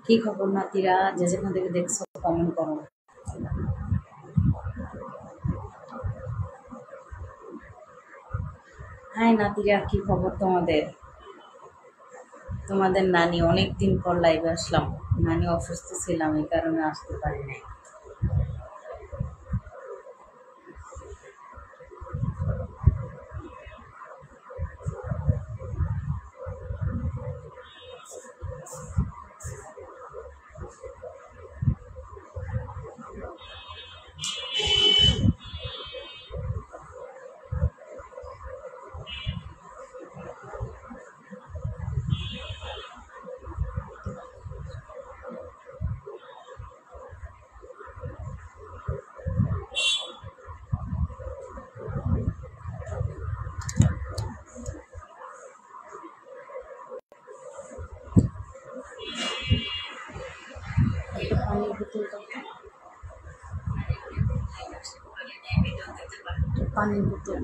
কি খবর নাতিরা, যে যেখান থেকে দেখছো কমেন্ট করো। হাই নাতিরা, কি খবর তোমাদের? তোমাদের নানি, অনেক দিন পর লাইভে আসলাম। নানি অসুস্থ ছিলাম, এই কারণে আসতে পারি নাই। পানির বোতল দাও তো। পানির বোতল।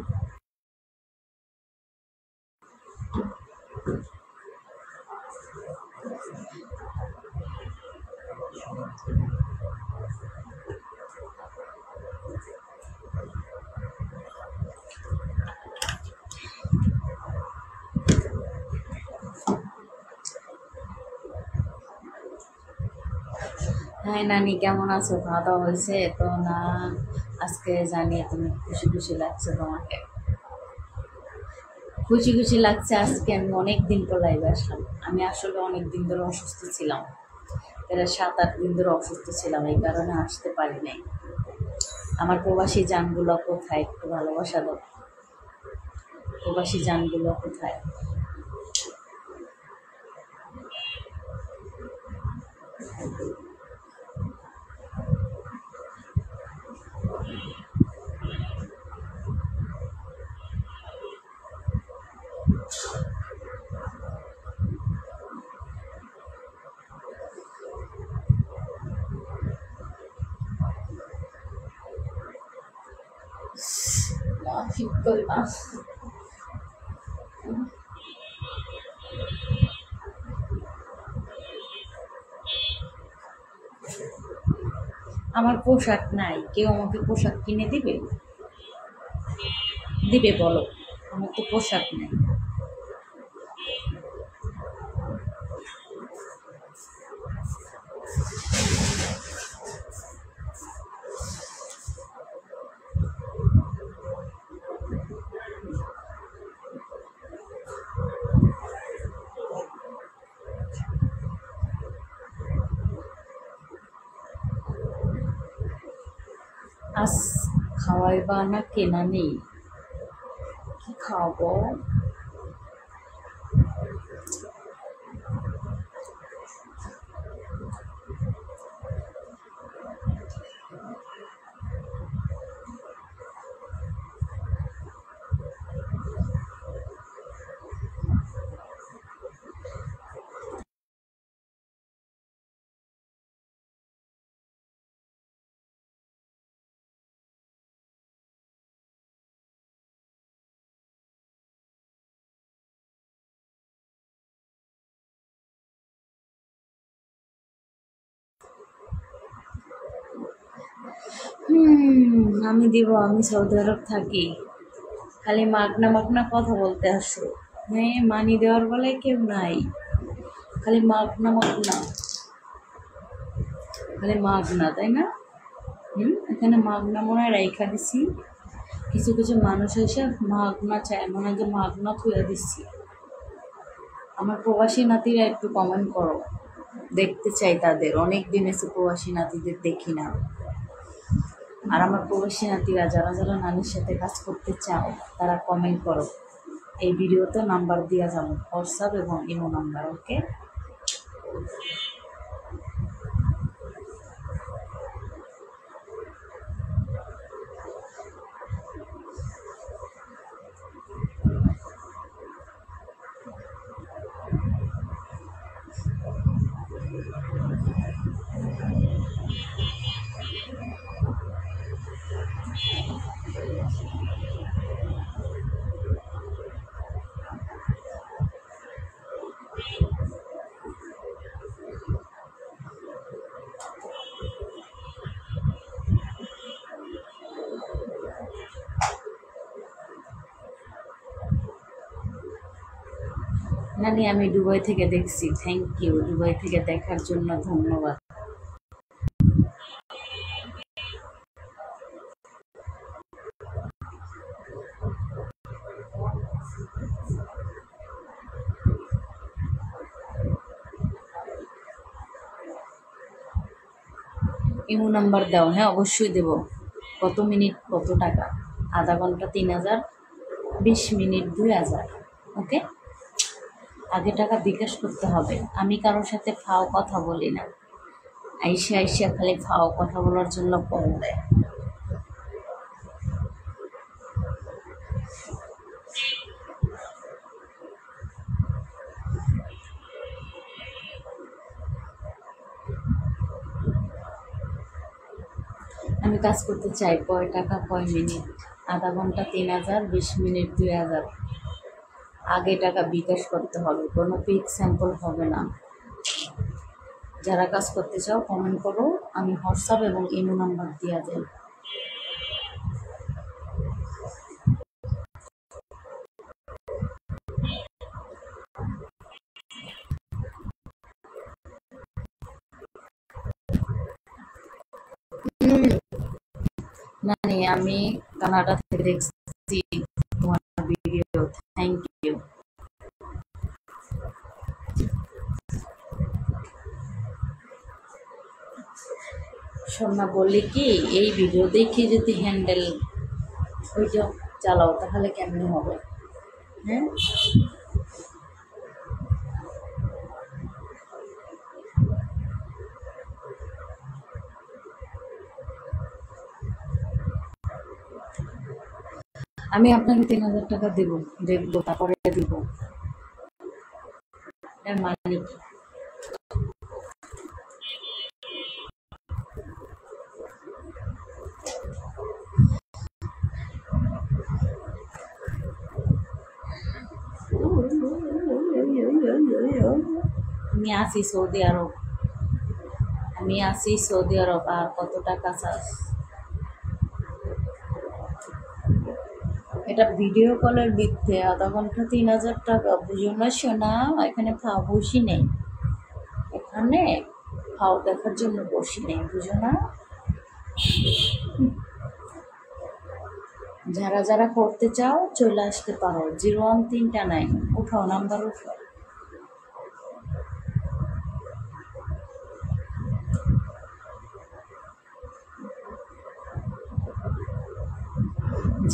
হ্যাঁ নানি, কেমন আছো? খাওয়া দাওয়া হয়েছে তো না? আজকে জানি তুমি খুশি খুশি লাগছে তোমাকে। খুশি খুশি লাগছে আজকে। আমি অনেক দিন পর লাইভে আসলাম। আমি আসলে অনেক দিন ধরে অসুস্থ ছিলাম, প্রায় 7-8 দিন ধরে অসুস্থ ছিলাম, এই কারণে আসতে পারি নাই। আমার প্রবাসী জানগুলো কোথায়? একটু ভালোবাসা দাও। প্রবাসী জানগুলো কোথায়? ঠিক করে না। আমার পোশাক নাই, কেউ আমাকে পোশাক কিনে দিবে? দিবে বলো? আমার তো পোশাক নেই। আজ খাওয়াইবা না কেনা নেই? কি খাওয়াবো? আমি দিব। আমি সৌদি আরব থাকি। খালি মাগনা মাগনা কথা বলতে আসো। হ্যাঁ, মানি দেওয়ার বলে কেউ নাই। খালি মাগনা মাগনা, খালি মাগনা, তাই না? এখানে মাগনা মনে হয় রাইখা দিছি। কিছু কিছু মানুষ এসে মাগনা চায়, মনে হয় যে মাগনা খুঁজে দিচ্ছি। আমার প্রবাসী নাতিরা একটু কমেন্ট করো, দেখতে চাই তাদের। অনেক দিন এসে প্রবাসী নাতিদের দেখি না। আর আমার প্রবাসী নাতিরা যারা যারা নানির সাথে কাজ করতে চাও, তারা কমেন্ট করো। এই ভিডিওতে নাম্বার দেওয়া যাবে, হোয়াটসঅ্যাপ এবং ইমো নাম্বার। ওকে? নানি আমি দুবাই থেকে দেখছি। থ্যাংক ইউ, দুবাই থেকে দেখার জন্য ধন্যবাদ। ইমো নাম্বার দাও। হ্যাঁ অবশ্যই দেব। কত মিনিট কত টাকা? আধা ঘন্টা 3000, 20 মিনিট 2000। ওকে, আগে টাকা বিকাশ করতে হবে। আমি কারোর সাথে ফাও কথা বলি না। আইসা আইসা খালি ফাও কথা বলার জন্য কল দেয়। আমি কাজ করতে চাই, কয় টাকা কয় মিনিট? আধা ঘন্টা 3000, 20 মিনিট 2000। আগে টাকা বিকাশ করতে হবে, কোনো পিক স্যাম্পল হবে না। যারা কাজ করতে চাও কমেন্ট করো, আমি হোয়াটসঅ্যাপ এবং ইমো নাম্বার দিয়ে দেব। মানে আমি কানাডা থেকে দেখছি তোমার ভিডিও। Thank you. সোনা বললি কি, এই ভিডিও দেখে যদি হ্যান্ডেল ওইটা চালাও তাহলে কেমন হবে? হ্যাঁ, আমি আপনাকে 3000 টাকা দেবো, দেখবো তারপরে দিব। এর মানে কি? আমি আছি সৌদি আরব, আমি আছি সৌদি আরব। আর কত টাকা চাস? এটা ভিডিও কলের বৃত্তে আধা ঘন্টা 3000 টাকা, বুঝো না সোনা? এখানে খাওয়া বসি নেই, এখানে খাও দেখার জন্য বসি নেই, বুঝো না? যারা যারা করতে চাও চলে আসতে পারো। 01329 উঠাও, নাম্বার উঠাও।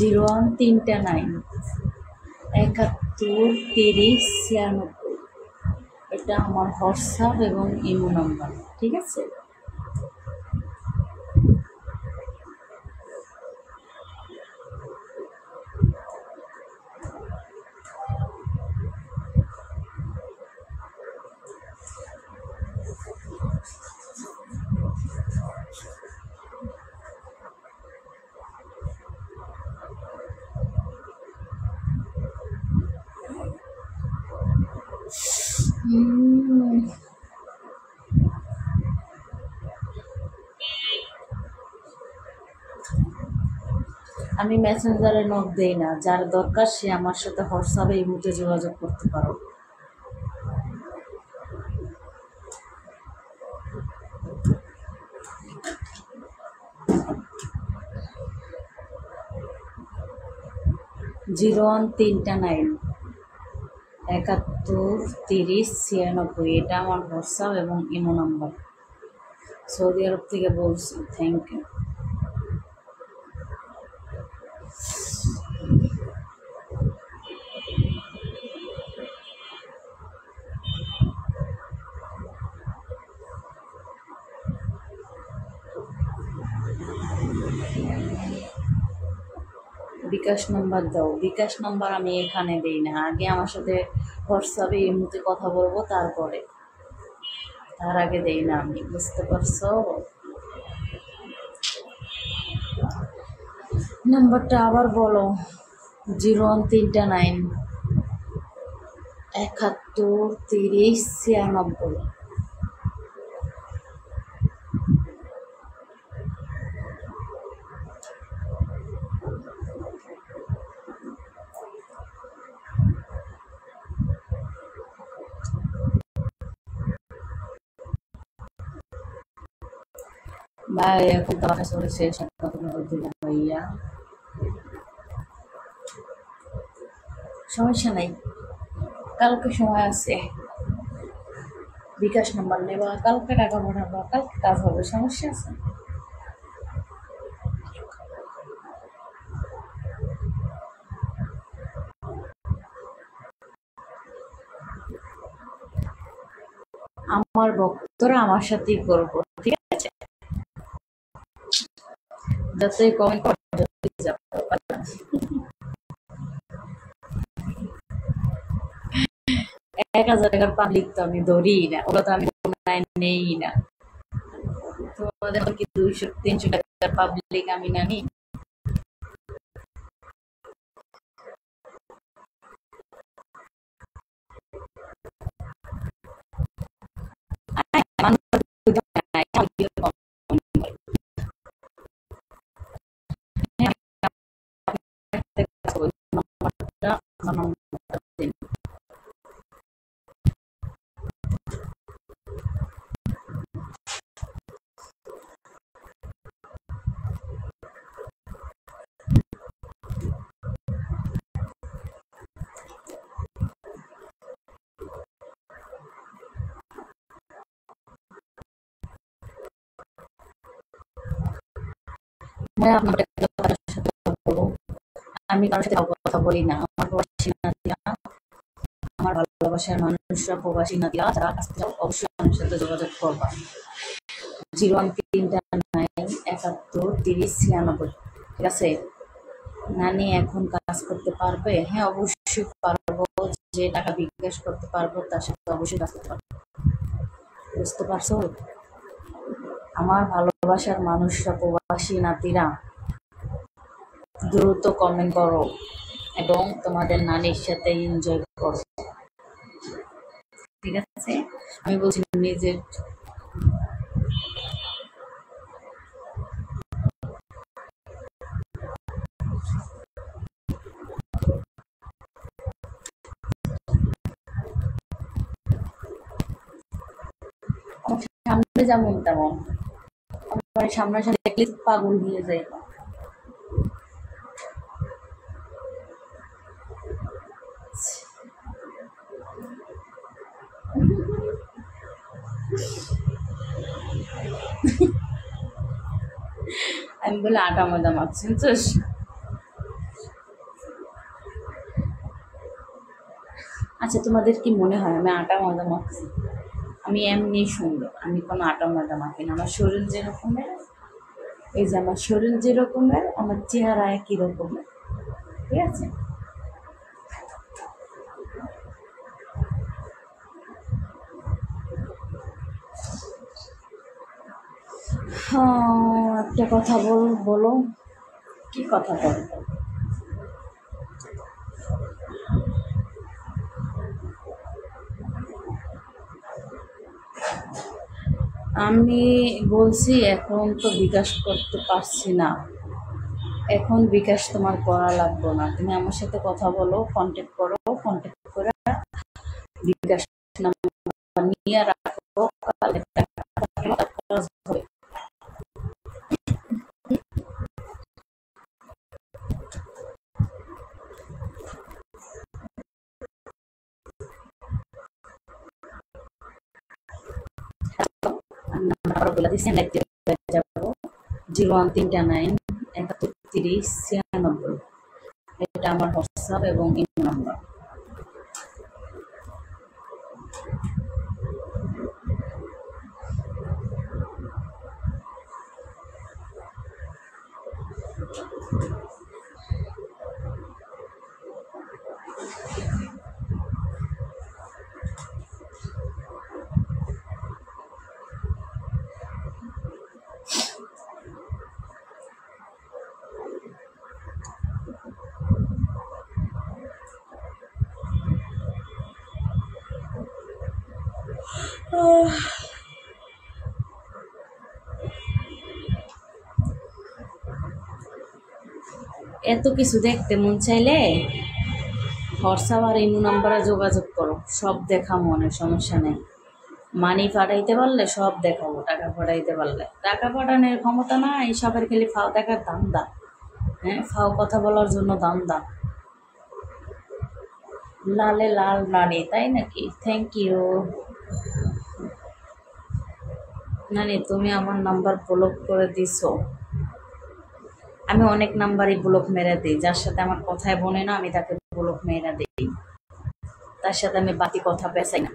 01329 71 30 96। এটা আমার হোয়াটসঅ্যাপ এবং ইমো নাম্বার, ঠিক আছে? আমি মেসেঞ্জারে নোট দেই না, যার দরকার সে আমার সাথে হোয়াটসঅ্যাপে ইমোতে যোগাযোগ করতে পারো। Zero one 329 71 30 96। এটা আমার হোয়াটসঅ্যাপ এবং ইমো নাম্বার। সৌদি আরব থেকে বলছি। Thank you. বিকাশ নাম্বার দাও। বিকাশ নাম্বার আমি এখানে দেই না, আগে আমার সাথে হোয়াটসঅ্যাপে ইমোতে কথা বলবো তারপরে, তার আগে দেই না আমি, বুঝতে পারছো? নাম্বারটা আবার বলো। 01329 71 30 96। ভাই এখন তো আমার চলে শেষ, কত দিল ভাইয়া, সমস্যা নাই, কালকে সময় আছে, বিকাশ নাম্বার নেবা, কালকে টাকা পাঠাবা, কালকে কাজ হবে, সমস্যা আছে? আমার ভক্তরা আমার সাথেই করবো, ঠিক আছে? যতই কমেন্ট করো, যতই যাবো, 1,000 টাকার পাবলিক তো আমি ধরিই না, ওগুলো তো আমি নেই না। তোমাদের কি 200-300 টাকার পাবলিক আমি না নিই? আমি কারোর সাথে কথা বলি না, আমার প্রবাসী নাতিরা, আমার ভালোবাসার মানুষরা, প্রবাসী নাতিরা যারা কাছে যাও, অবশ্যই আমার সাথে যোগাযোগ করবা। 01379713096, ঠিক আছে? নানি এখন কাজ করতে পারবে? হ্যাঁ অবশ্যই পারবো, যে টাকা বিকাশ করতে পারবো তার সাথে অবশ্যই কাজ করতে পারবো, বুঝতে পারছো? আমার ভালোবাসার মানুষরা, প্রবাসী নাতিরা, দ্রুত কমেন্ট করো এবং তোমাদের নানির সাথে এনজয় করো, ঠিক আছে? আমি বলছি নিজের সামনে যেমন তেমন, আমার সামনাসামনি দেখলে পাগল হয়ে যায়। আমি বলে আটা ময়দা মাখছি, বুঝছিস? আচ্ছা তোমাদের কি মনে হয় আমি আটা ময়দা মাখছি? আমি এমনি সুন্দর, আমি কোনো আটা ময়দা মাখি না। আমার শরীর যেরকমের, এই যে আমার শরীর যেরকমের, আমার চেহারা একই রকমের, ঠিক আছে? হ্যাঁ, একটা কথা বলো, কি কথা বলবো? আমি বলছি এখন তো বিকাশ করতে পারছি না, এখন বিকাশ তোমার করা লাগবে না, তুমি আমার সাথে কথা বলো, কন্ট্যাক্ট করো, কন্ট্যাক্ট করে বিকাশ নাম্বার নিয়ে রাখো, কালে টাকা খরচ হবে। নাম্বার বলে দিচ্ছি, যাবো 01379713096, এটা আমার হোয়াটসঅ্যাপ এবং ইমেল নাম্বার। এত কিছু দেখতে মন চাইলে হোয়াটসঅ্যাপ আর ইমো নাম্বারে যোগাযোগ করো, সব দেখা মনে, সমস্যা নেই। মানি পাঠাইতে পারলে সব দেখাবো, টাকা পাঠাইতে পারলে। টাকা পাঠানোর ক্ষমতা না, এইসবের খালি ফাও দেখার ধান্দা। হ্যাঁ, ফাও কথা বলার জন্য ধান্দা। লালে লাল রানী, তাই নাকি? Thank you. নানি, তুমি আমার নাম্বার ব্লক করে দিছো। আমি অনেক নাম্বারই ব্লক মেরে দিই, যার সাথে আমার কথায় বনে না আমি তাকে ব্লক মেরে দিই। তার সাথে আমি বাকি কথা পেছাই না।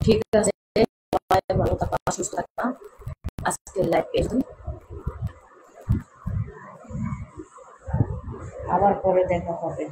ঠিক আছে, সবাই ভালো থাকা, সুস্থ থাকা। আজকের লাইভ পেজ আবার পরে দেখা হবে।